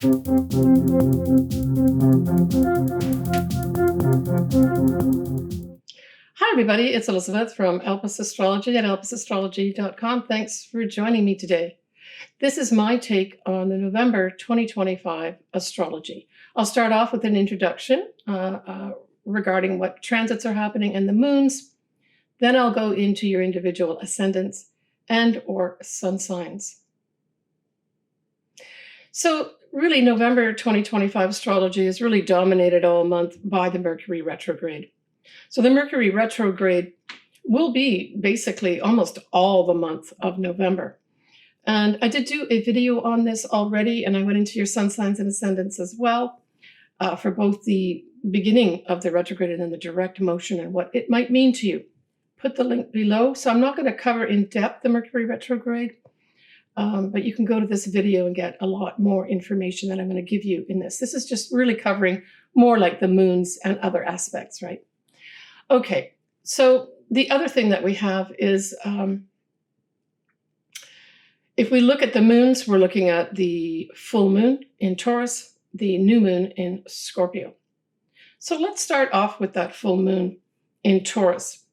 Hi, everybody. It's Elizabeth from Elpis Astrology at elpisastrology.com. Thanks for joining me today. This is my take on the November 2025 astrology. I'll start off with an introduction regarding what transits are happening and the moons. Then I'll go into your individual ascendants and or sun signs. So really, November 2025 astrology is really dominated all month by the Mercury retrograde. So the Mercury retrograde will be basically almost all the month of November. And I did do a video on this already, and I went into your sun signs and ascendants as well for both the beginning of the retrograde and then the direct motion and what it might mean to you. Put the link below. So I'm not going to cover in depth the Mercury retrograde, but you can go to this video and get a lot more information that I'm going to give you in this. This is just really covering more like the moons and other aspects, right? Okay, so the other thing that we have is if we look at the moons, we're looking at the full moon in Taurus, the new moon in Scorpio. So let's start off with that full moon in Taurus.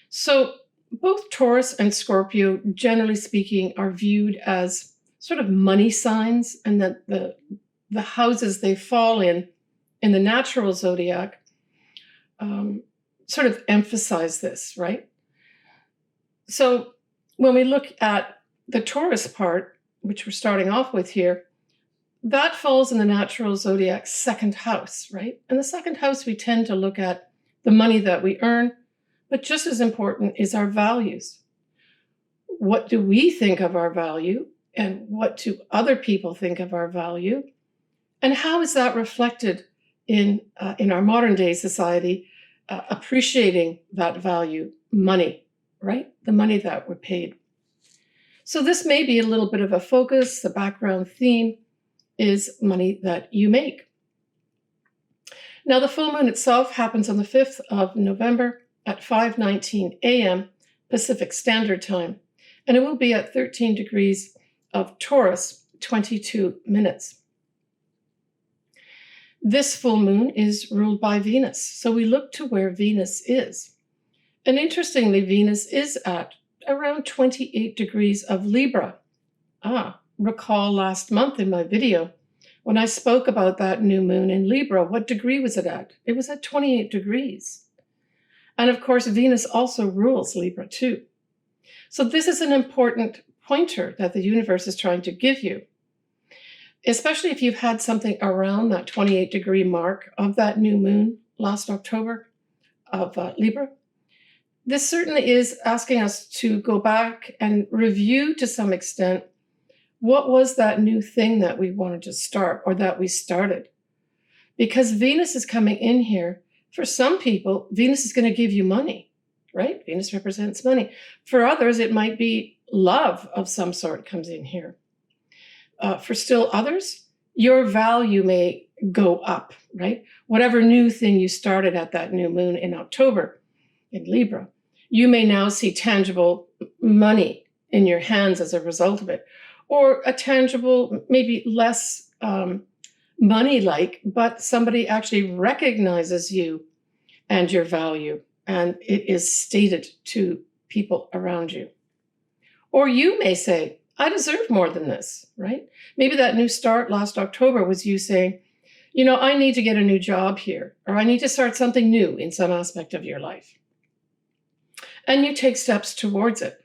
So both Taurus and Scorpio, generally speaking, are viewed as sort of money signs, and that the houses they fall in the natural zodiac, sort of emphasize this, right? So when we look at the Taurus part, which we're starting off with here, that falls in the natural zodiac's second house, right? And the second house, we tend to look at the money that we earn, but just as important is our values. What do we think of our value, and what do other people think of our value? And how is that reflected in our modern day society? Appreciating that value, money, right? The money that we're paid. So this may be a little bit of a focus. The background theme is money that you make. Now, the full moon itself happens on the 5th of November at 5:19 a.m. Pacific Standard Time, and it will be at 13 degrees of Taurus, 22 minutes. This full moon is ruled by Venus, so we look to where Venus is. And interestingly, Venus is at around 28 degrees of Libra. Recall last month in my video, when I spoke about that new moon in Libra, what degree was it at? It was at 28 degrees. And of course, Venus also rules Libra too. So this is an important pointer that the universe is trying to give you. Especially if you've had something around that 28 degree mark of that new moon last October of Libra. This certainly is asking us to go back and review to some extent what was that new thing that we wanted to start or that we started. Because Venus is coming in here. For some people, Venus is going to give you money, right? Venus represents money. For others, it might be love of some sort comes in here. For still others, your value may go up, right? Whatever new thing you started at that new moon in October in Libra, you may now see tangible money in your hands as a result of it, or a tangible, maybe less money-like, but somebody actually recognizes you and your value, and it is stated to people around you. Or you may say, I deserve more than this, right? Maybe that new start last October was you saying, you know, I need to get a new job here, or I need to start something new in some aspect of your life. And you take steps towards it.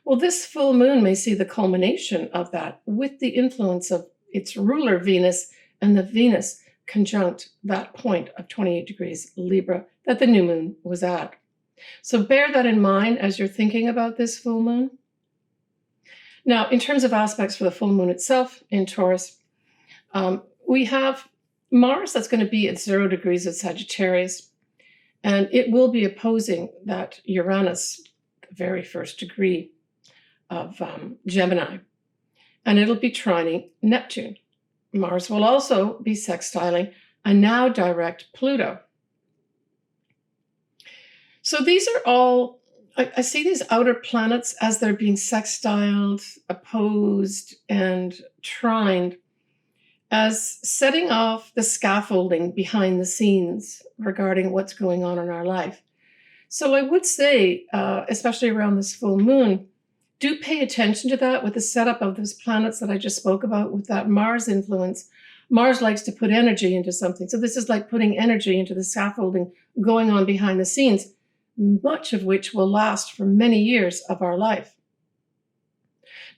Well, this full moon may see the culmination of that with the influence of its ruler Venus and the Venus conjunct that point of 28 degrees Libra that the new moon was at. So bear that in mind as you're thinking about this full moon. Now, in terms of aspects for the full moon itself in Taurus, we have Mars that's going to be at 0 degrees of Sagittarius, and it will be opposing that Uranus, the very first degree of Gemini, and it'll be trining Neptune. Mars will also be sextiling a now direct Pluto. So these are all, I see these outer planets as they're being sextiled, opposed, and trined as setting off the scaffolding behind the scenes regarding what's going on in our life. So I would say, especially around this full moon, do pay attention to that with the setup of those planets that I just spoke about with that Mars influence. Mars likes to put energy into something. So this is like putting energy into the scaffolding going on behind the scenes, much of which will last for many years of our life.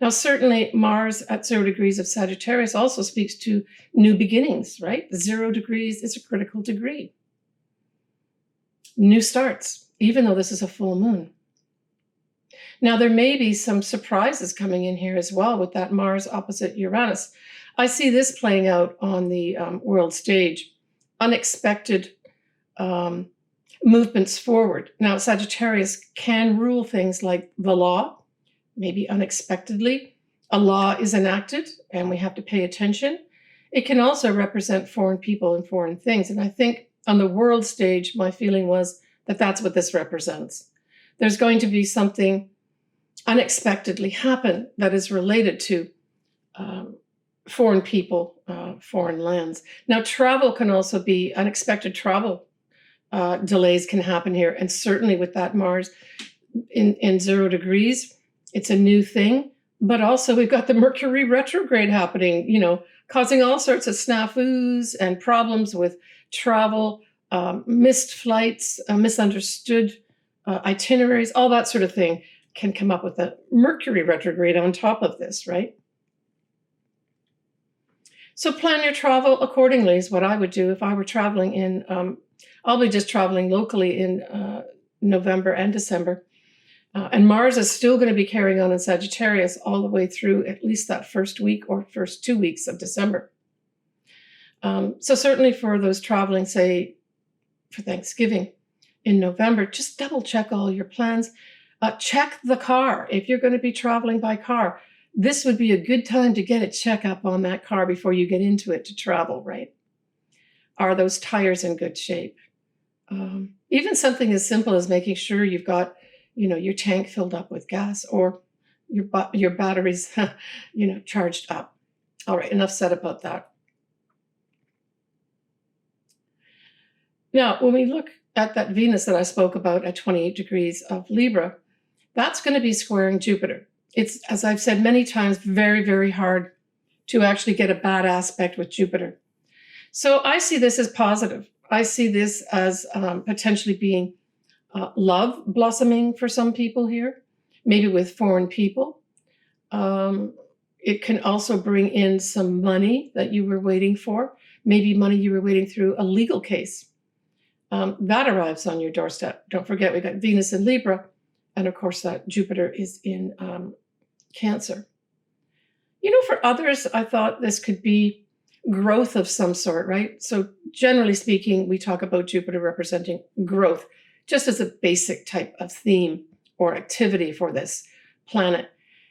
Now, certainly Mars at 0 degrees of Sagittarius also speaks to new beginnings, right? 0 degrees is a critical degree. New starts, even though this is a full moon. Now, there may be some surprises coming in here as well with that Mars opposite Uranus. I see this playing out on the world stage. Unexpected movements forward. Now, Sagittarius can rule things like the law, maybe unexpectedly. A law is enacted and we have to pay attention. It can also represent foreign people and foreign things. And I think on the world stage, my feeling was that that's what this represents. There's going to be something unexpectedly happen that is related to foreign people, foreign lands. Now, travel can also be unexpected travel. Delays can happen here. And certainly with that Mars in 0 degrees, it's a new thing. But also we've got the Mercury retrograde happening, causing all sorts of snafus and problems with travel, missed flights, misunderstood itineraries, all that sort of thing can come up with a Mercury retrograde on top of this, right? So plan your travel accordingly is what I would do if I were traveling in, I'll be just traveling locally in November and December. And Mars is still going to be carrying on in Sagittarius all the way through at least that first week or first 2 weeks of December. So certainly for those traveling, say, for Thanksgiving in November, just double check all your plans. Check the car. If you're going to be traveling by car, this would be a good time to get a checkup on that car before you get into it to travel, right? Are those tires in good shape? Even something as simple as making sure you've got, your tank filled up with gas or your batteries, charged up. All right, enough said about that. Now, when we look at that Venus that I spoke about at 28 degrees of Libra, that's going to be squaring Jupiter. It's, as I've said many times, very, very hard to actually get a bad aspect with Jupiter. So I see this as positive. I see this as potentially being love blossoming for some people here, maybe with foreign people. It can also bring in some money that you were waiting for, maybe money you were waiting through a legal case. That arrives on your doorstep. Don't forget, we got Venus in Libra, and of course that Jupiter is in Cancer. For others, I thought this could be growth of some sort, right? So generally speaking, we talk about Jupiter representing growth, just as a basic type of theme or activity for this planet.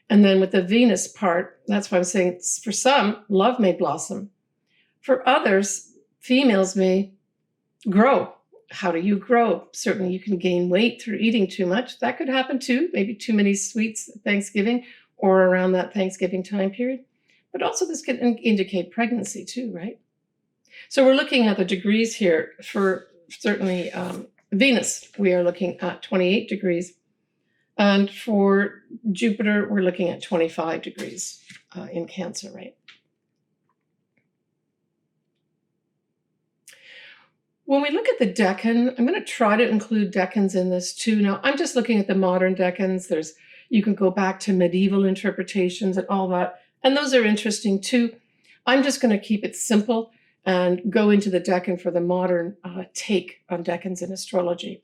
And then with the Venus part, that's why I'm saying for some, love may blossom. For others, females may grow. How do you grow? Certainly you can gain weight through eating too much. That could happen too. Maybe too many sweets at Thanksgiving or around that Thanksgiving time period. But also this can indicate pregnancy too, right? So we're looking at the degrees here for certainly Venus. We are looking at 28 degrees. And for Jupiter, we're looking at 25 degrees in Cancer, right? When we look at the decan, I'm going to try to include decans in this too. Now, I'm just looking at the modern decans. You can go back to medieval interpretations and all that, and those are interesting too. I'm just going to keep it simple and go into the decan for the modern take on decans in astrology.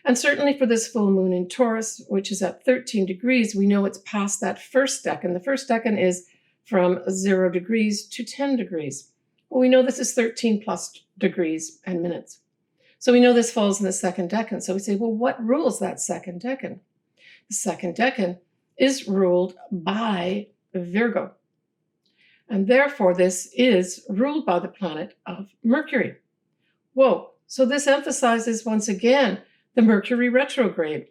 And certainly for this full moon in Taurus, which is at 13 degrees, we know it's past that first decan. The first decan is from 0 degrees to 10 degrees. Well, we know this is 13 plus degrees and minutes. So we know this falls in the second decan. So we say, well, what rules that second decan? The second decan is ruled by Virgo. And therefore, this is ruled by the planet of Mercury. Whoa. So this emphasizes once again the Mercury retrograde.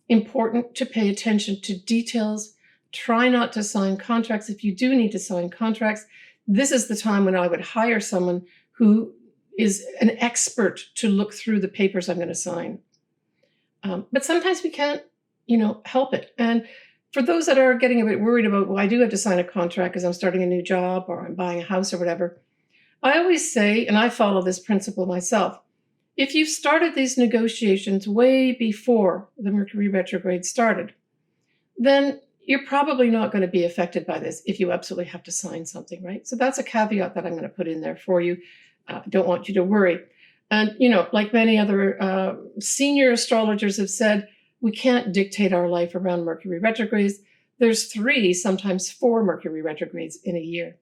Important to pay attention to details. Try not to sign contracts. If you do need to sign contracts, this is the time when I would hire someone who is an expert to look through the papers I'm going to sign. But sometimes we can't, help it. And for those that are getting a bit worried about, well, I do have to sign a contract because I'm starting a new job or I'm buying a house or whatever, I always say, and I follow this principle myself, if you've started these negotiations way before the Mercury retrograde started, then you're probably not going to be affected by this if you absolutely have to sign something, right? So that's a caveat that I'm going to put in there for you. Don't want you to worry. And, like many other senior astrologers have said, we can't dictate our life around Mercury retrogrades. There's 3, sometimes 4 Mercury retrogrades in a year.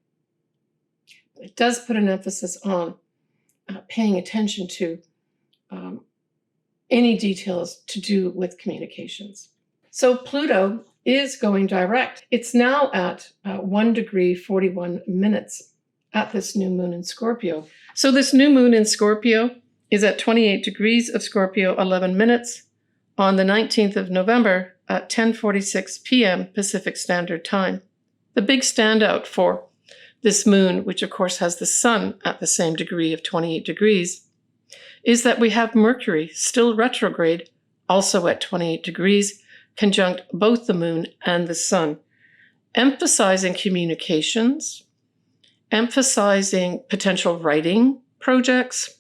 It does put an emphasis on paying attention to any details to do with communications. So Pluto is going direct. It's now at 1 degree 41 minutes at this new moon in Scorpio. So this new moon in Scorpio is at 28 degrees of Scorpio, 11 minutes on the 19th of November at 10:46 p.m. Pacific Standard Time. The big standout for this moon, which of course has the sun at the same degree of 28 degrees, is that we have Mercury still retrograde, also at 28 degrees, conjunct both the moon and the sun, emphasizing communications, emphasizing potential writing projects,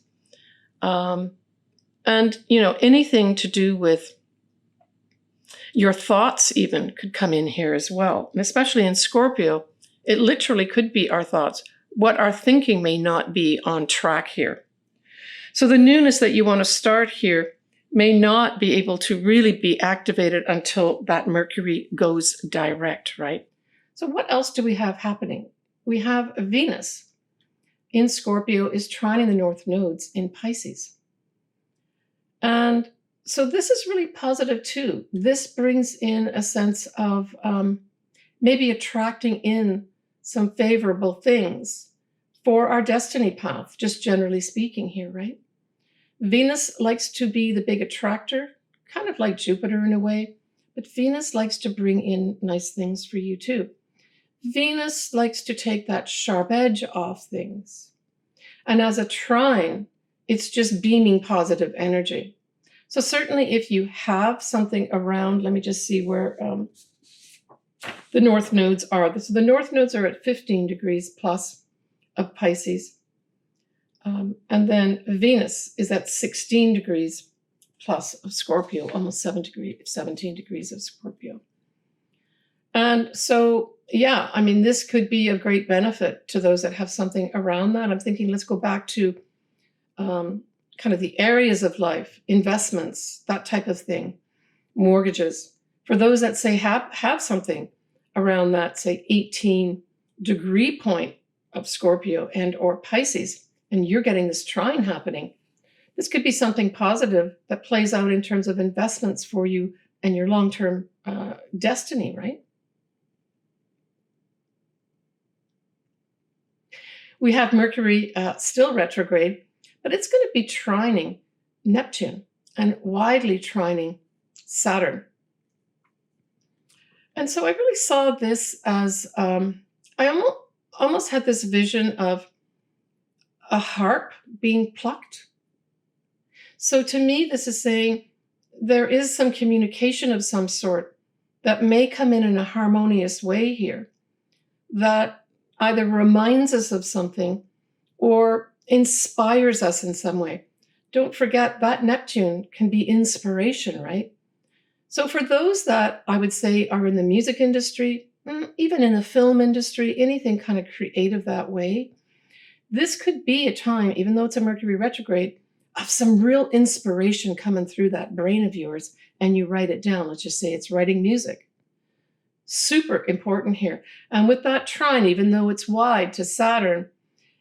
and, anything to do with your thoughts even could come in here as well. And especially in Scorpio, it literally could be our thoughts. What our thinking may not be on track here. So the newness that you want to start here may not be able to really be activated until that Mercury goes direct, right? So what else do we have happening? We have Venus in Scorpio is trining the north nodes in Pisces. And so this is really positive too. This brings in a sense of maybe attracting in some favorable things for our destiny path, just generally speaking here, right? Venus likes to be the big attractor, kind of like Jupiter in a way, but Venus likes to bring in nice things for you too. Venus likes to take that sharp edge off things. And as a trine, it's just beaming positive energy. So certainly if you have something around, let me just see where the north nodes are. So the north nodes are at 15 degrees plus of Pisces. And then Venus is at 16 degrees plus of Scorpio, almost 17 degrees of Scorpio. And so, yeah, I mean, this could be of great benefit to those that have something around that. I'm thinking, let's go back to kind of the areas of life, investments, that type of thing, mortgages. For those that say have something around that, say, 18 degree point of Scorpio and or Pisces, and you're getting this trine happening, this could be something positive that plays out in terms of investments for you and your long-term destiny, right? We have Mercury still retrograde, but it's going to be trining Neptune and widely trining Saturn. And so I really saw this as, I almost had this vision of a harp being plucked. So to me, this is saying there is some communication of some sort that may come in a harmonious way here that either reminds us of something or inspires us in some way. Don't forget that Neptune can be inspiration, right? So for those that I would say are in the music industry, even in the film industry, anything kind of creative that way, this could be a time, even though it's a Mercury retrograde, of some real inspiration coming through that brain of yours, and you write it down. Let's just say it's writing music. Super important here. And with that trine, even though it's wide to Saturn,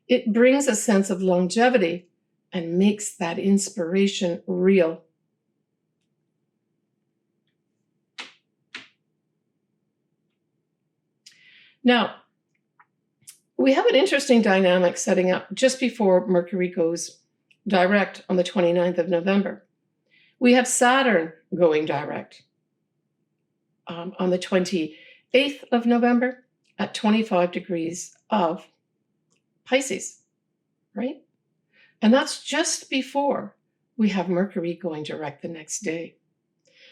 it brings a sense of longevity and makes that inspiration real. Now, we have an interesting dynamic setting up just before Mercury goes direct on the 29th of November. We have Saturn going direct on the 28th of November at 25 degrees of Pisces, right? And that's just before we have Mercury going direct the next day.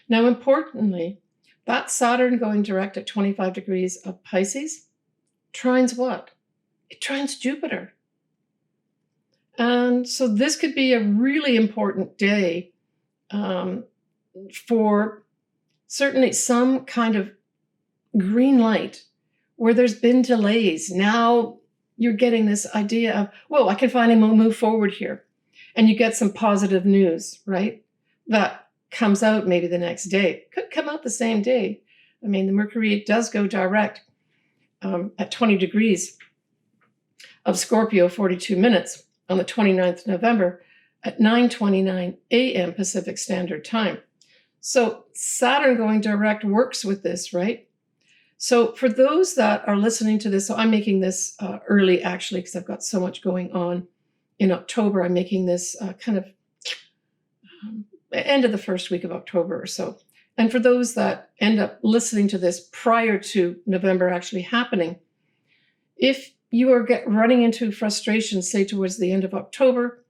Now, importantly, that Saturn going direct at 25 degrees of Pisces trines what? It trines Jupiter. And so this could be a really important day for certainly some kind of green light where there's been delays. Now you're getting this idea of, whoa, I can finally move forward here. And you get some positive news, right? That comes out maybe the next day. Could come out the same day. I mean, the Mercury does go direct at 20 degrees of Scorpio, 42 minutes on the 29th of November at 9:29 a.m. Pacific Standard Time. So Saturn going direct works with this, right? So for those that are listening to this, so I'm making this early actually because I've got so much going on in October. I'm making this kind of end of the first week of October or so. And for those that end up listening to this prior to November actually happening, if you are running into frustration, say towards the end of October,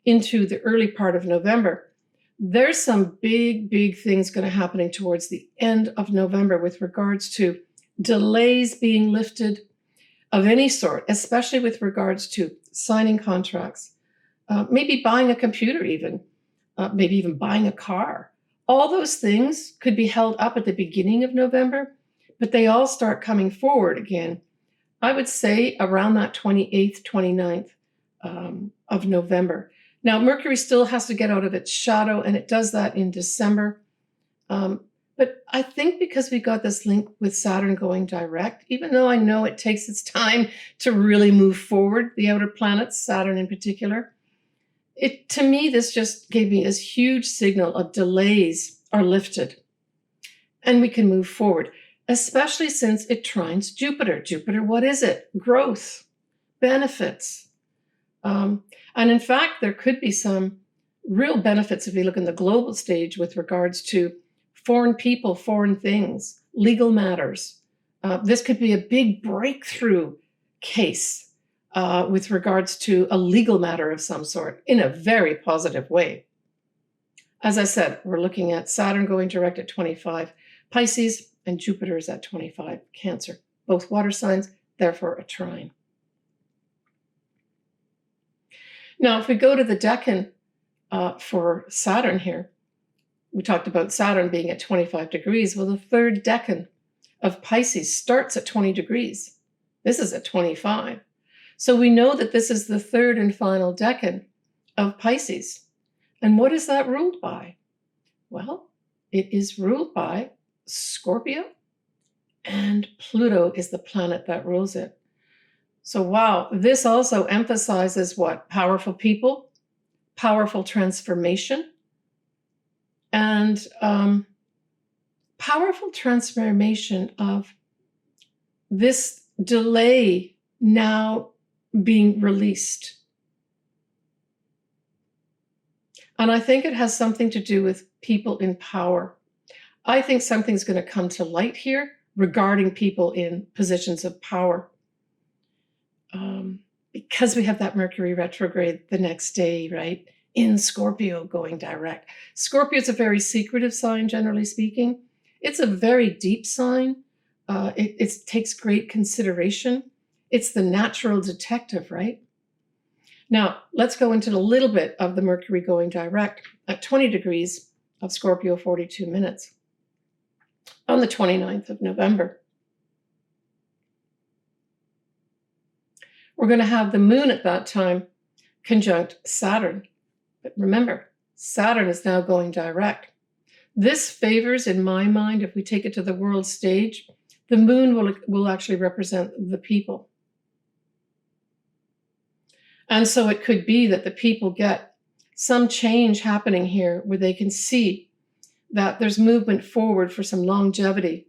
into the early part of November, there's some big, big things going to happening towards the end of November with regards to delays being lifted of any sort, especially with regards to signing contracts, maybe buying a computer even, maybe even buying a car. All those things could be held up at the beginning of November, but they all start coming forward again. I would say around that 28th, 29th of November. Now, Mercury still has to get out of its shadow, and it does that in December. But I think because we got this link with Saturn going direct, even though I know it takes its time to really move forward, the outer planets, Saturn in particular, to me, this just gave me this huge signal of delays are lifted and we can move forward, especially since it trines Jupiter. Jupiter, what is it? Growth, benefits. And in fact, there could be some real benefits if we look in the global stage with regards to foreign people, foreign things, legal matters. This could be a big breakthrough case with regards to a legal matter of some sort in a very positive way. As I said, we're looking at Saturn going direct at 25 Pisces and Jupiter is at 25 Cancer. Both water signs, therefore a trine. Now, if we go to the decan for Saturn here, we talked about Saturn being at 25 degrees. Well, the third decan of Pisces starts at 20 degrees. This is at 25. So we know that this is the third and final decan of Pisces. And what is that ruled by? Well, it is ruled by Scorpio, and Pluto is the planet that rules it. So wow, this also emphasizes what? Powerful people, powerful transformation, and powerful transformation of this delay now being released. And I think it has something to do with people in power. I think something's going to come to light here regarding people in positions of power. Because we have that Mercury retrograde the next day, right? In Scorpio going direct. Scorpio is a very secretive sign, generally speaking. It's a very deep sign. It takes great consideration. It's the natural detective, right? Now, let's go into a little bit of the Mercury going direct at 20 degrees of Scorpio, 42 minutes on the 29th of November. We're going to have the moon at that time conjunct Saturn. But remember, Saturn is now going direct. This favors, in my mind, if we take it to the world stage, the moon will actually represent the people. And so it could be that the people get some change happening here where they can see that there's movement forward for some longevity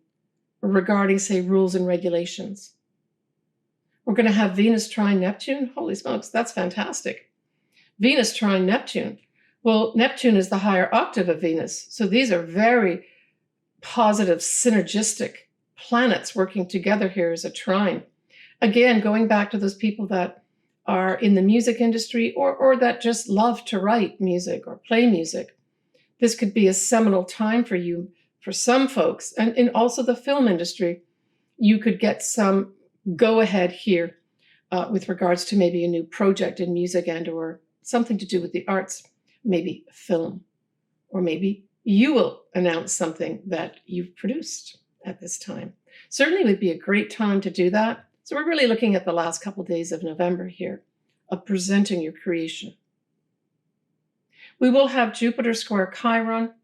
regarding, say, rules and regulations. We're going to have Venus trine Neptune. Holy smokes, that's fantastic. Venus trine Neptune. Well, Neptune is the higher octave of Venus. So these are very positive, synergistic planets working together here as a trine. Again, going back to those people that are in the music industry or that just love to write music or play music, this could be a seminal time for you. For some folks, and in also the film industry, you could get some go ahead here with regards to maybe a new project in music and or something to do with the arts, maybe film, or maybe you will announce something that you've produced at this time. Certainly would be a great time to do that. So we're really looking at the last couple of days of November here of presenting your creation. We will have Jupiter square Chiron.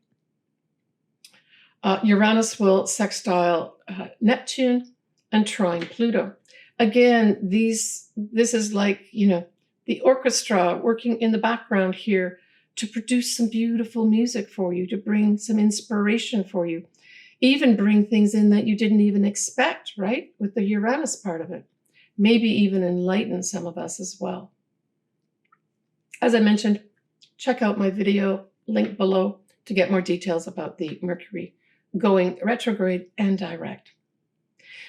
Uranus will sextile Neptune and trine Pluto. Again, this is like, the orchestra working in the background here to produce some beautiful music for you, to bring some inspiration for you, even bring things in that you didn't even expect, right? With the Uranus part of it. Maybe even enlighten some of us as well. As I mentioned, check out my video link below to get more details about the Mercury going retrograde and direct.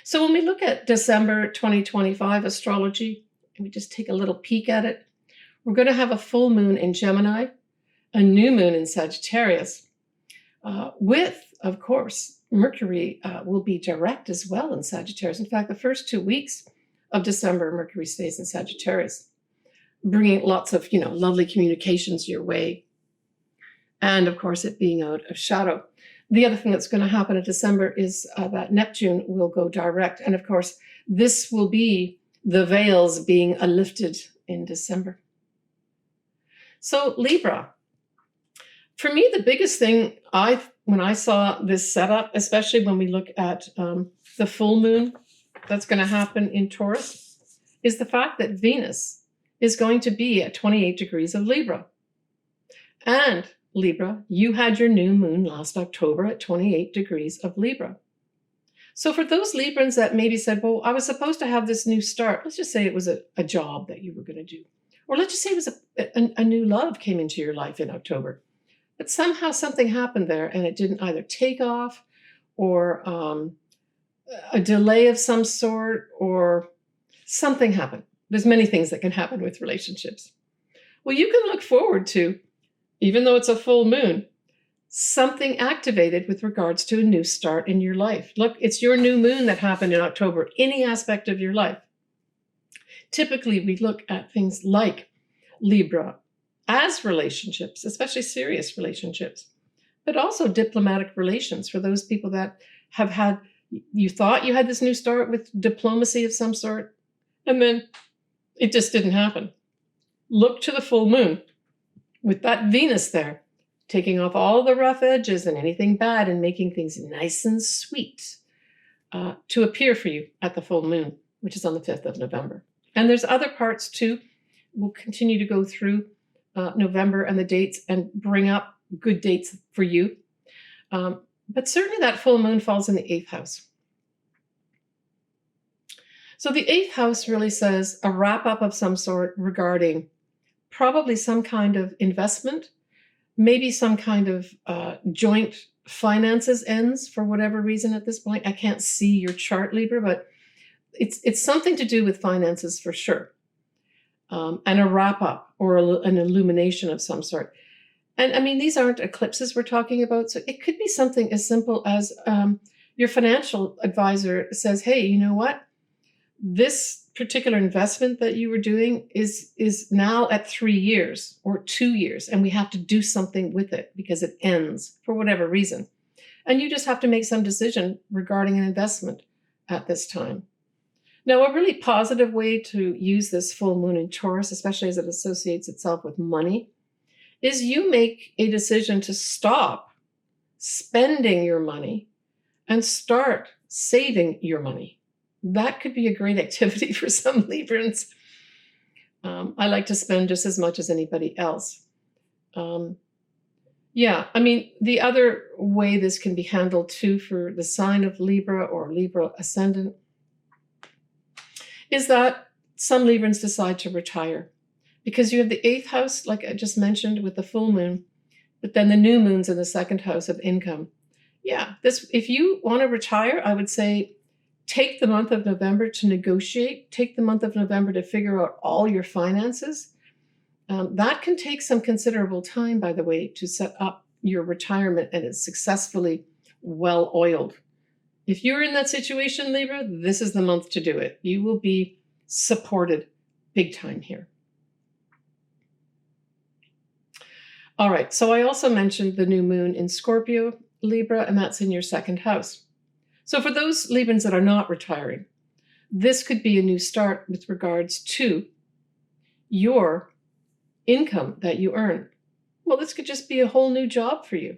So when we look at December 2025 astrology, and we just take a little peek at it, we're going to have a full moon in Gemini, a new moon in Sagittarius, with, of course, Mercury will be direct as well in Sagittarius. In fact, the first 2 weeks of December, Mercury stays in Sagittarius, bringing lots of, lovely communications your way. And of course, it being out of shadow. The other thing that's going to happen in December is that Neptune will go direct. And of course, this will be the veils being lifted in December. So Libra, for me, the biggest thing when I saw this setup, especially when we look at the full moon that's going to happen in Taurus, is the fact that Venus is going to be at 28 degrees of Libra. And Libra, you had your new moon last October at 28 degrees of Libra. So for those Librans that maybe said, well, I was supposed to have this new start. Let's just say it was a job that you were going to do. Or let's just say it was a new love came into your life in October. But somehow something happened there and it didn't either take off or a delay of some sort or something happened. There's many things that can happen with relationships. Well, you can look forward to, even though it's a full moon, something activated with regards to a new start in your life. Look, it's your new moon that happened in October, any aspect of your life. Typically, we look at things like Libra as relationships, especially serious relationships, but also diplomatic relations for those people that have had, you thought you had this new start with diplomacy of some sort, and then it just didn't happen. Look to the full moon with that Venus there, taking off all the rough edges and anything bad and making things nice and sweet to appear for you at the full moon, which is on the 5th of November. And there's other parts too. We'll continue to go through November and the dates and bring up good dates for you. But certainly that full moon falls in the 8th house. So the 8th house really says a wrap up of some sort regarding probably some kind of investment, maybe some kind of joint finances ends for whatever reason at this point. I can't see your chart, Libra, but it's something to do with finances for sure. And a wrap up or an illumination of some sort. And I mean, these aren't eclipses we're talking about. So it could be something as simple as your financial advisor says, hey, you know what? This particular investment that you were doing is now at 3 years or 2 years, and we have to do something with it because it ends for whatever reason. And you just have to make some decision regarding an investment at this time. Now, a really positive way to use this full moon in Taurus, especially as it associates itself with money, is you make a decision to stop spending your money and start saving your money. That could be a great activity for some Librans. I like to spend just as much as anybody else. Yeah, I mean, the other way this can be handled too for the sign of Libra or Libra ascendant is that some Librans decide to retire because you have the 8th house, like I just mentioned, with the full moon, but then the new moon's in the 2nd house of income. Yeah, if you want to retire, I would say take the month of November to negotiate, take the month of November to figure out all your finances. That can take some considerable time, by the way, to set up your retirement and it's successfully well-oiled. If you're in that situation, Libra, this is the month to do it. You will be supported big time here. All right, so I also mentioned the new moon in Scorpio, Libra, and that's in your second house. So for those Librans that are not retiring, this could be a new start with regards to your income that you earn. Well, this could just be a whole new job for you.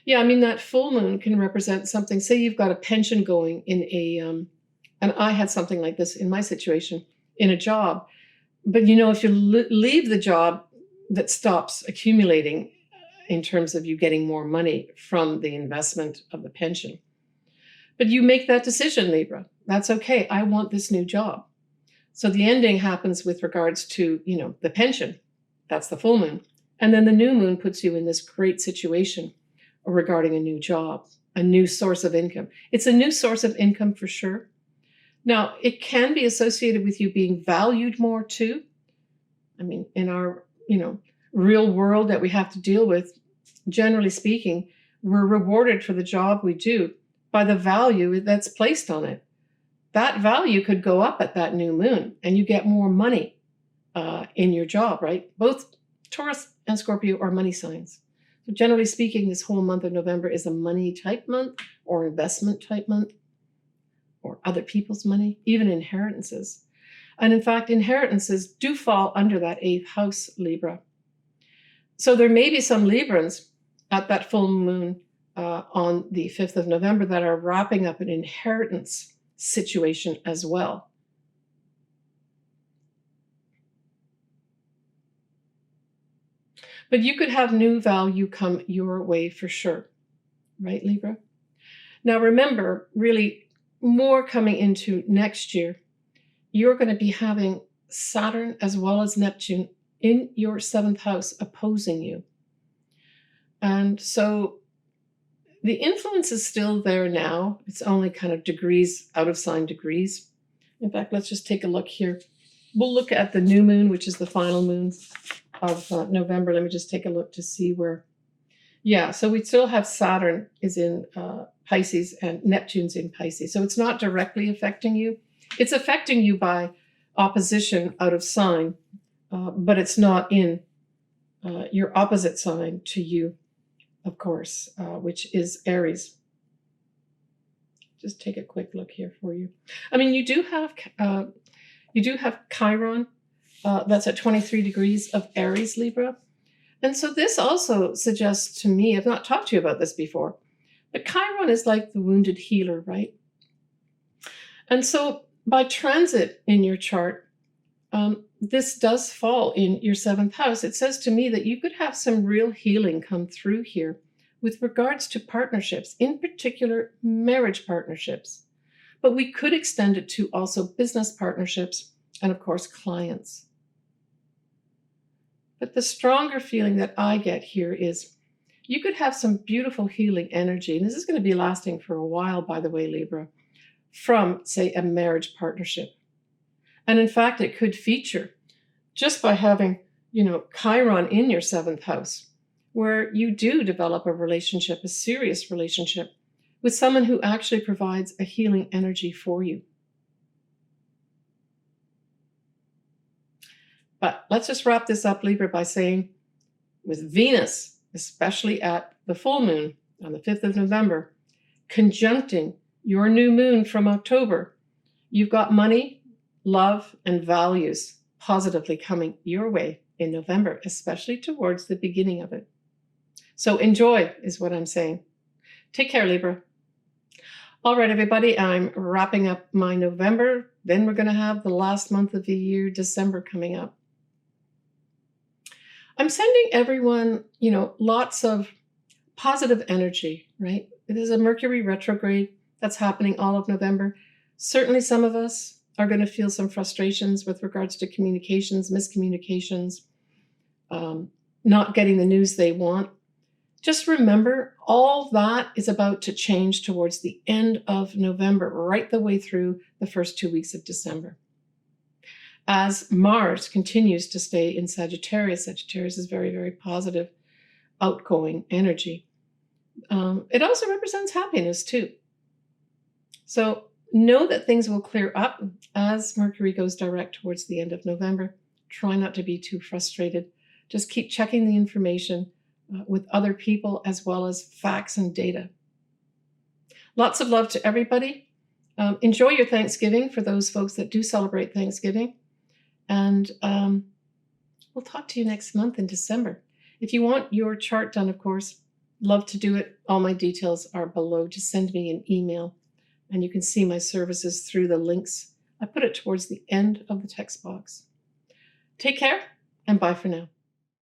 Yeah, I mean, that full moon can represent something. Say you've got a pension going in a, and I had something like this in my situation, in a job. But, if you leave the job, that stops accumulating in terms of you getting more money from the investment of the pension. But you make that decision, Libra. That's okay. I want this new job. So the ending happens with regards to, the pension. That's the full moon. And then the new moon puts you in this great situation regarding a new job, a new source of income. It's a new source of income for sure. Now, it can be associated with you being valued more too. I mean, in our, real world that we have to deal with, generally speaking, we're rewarded for the job we do by the value that's placed on it. That value could go up at that new moon and you get more money in your job, right? Both Taurus and Scorpio are money signs. So generally speaking, this whole month of November is a money type month or investment type month or other people's money, even inheritances. And in fact, inheritances do fall under that 8th house, Libra. So there may be some Librans at that full moon on the 5th of November that are wrapping up an inheritance situation as well. But you could have new value come your way for sure, right, Libra? Now remember, really more coming into next year, you're going to be having Saturn as well as Neptune in your 7th house opposing you. And so the influence is still there now. It's only kind of degrees, out of sign degrees. In fact, let's just take a look here. We'll look at the new moon, which is the final moon of November. Let me just take a look to see where. Yeah, so we still have Saturn is in Pisces and Neptune's in Pisces. So it's not directly affecting you. It's affecting you by opposition out of sign, but it's not in your opposite sign to you, of course, which is Aries. Just take a quick look here for you. I mean, you do have Chiron. That's at 23 degrees of Aries, Libra. And so this also suggests to me, I've not talked to you about this before, but Chiron is like the wounded healer, right? And so by transit in your chart, this does fall in your 7th house. It says to me that you could have some real healing come through here with regards to partnerships, in particular marriage partnerships. But we could extend it to also business partnerships and, of course, clients. But the stronger feeling that I get here is you could have some beautiful healing energy. And this is going to be lasting for a while, by the way, Libra, from, say, a marriage partnership. And in fact, it could feature just by having, Chiron in your 7th house, where you do develop a relationship, a serious relationship with someone who actually provides a healing energy for you. But let's just wrap this up, Libra, by saying with Venus, especially at the full moon on the 5th of November, conjuncting your new moon from October, you've got money, love, and values positively coming your way in November, especially towards the beginning of it. So enjoy is what I'm saying. Take care, Libra. All right, everybody, I'm wrapping up my November. Then we're going to have the last month of the year, December, coming up. I'm sending everyone, lots of positive energy, right? There's a Mercury retrograde that's happening all of November. Certainly some of us are going to feel some frustrations with regards to communications, miscommunications, not getting the news they want. Just remember, all that is about to change towards the end of November, right the way through the first 2 weeks of December. As Mars continues to stay in Sagittarius, Sagittarius is very, very positive, outgoing energy. It also represents happiness too. So know that things will clear up as Mercury goes direct towards the end of November. Try not to be too frustrated. Just keep checking the information with other people as well as facts and data. Lots of love to everybody. Enjoy your Thanksgiving for those folks that do celebrate Thanksgiving. And we'll talk to you next month in December. If you want your chart done, of course, love to do it. All my details are below. Just send me an email and you can see my services through the links. I put it towards the end of the text box. Take care and bye for now.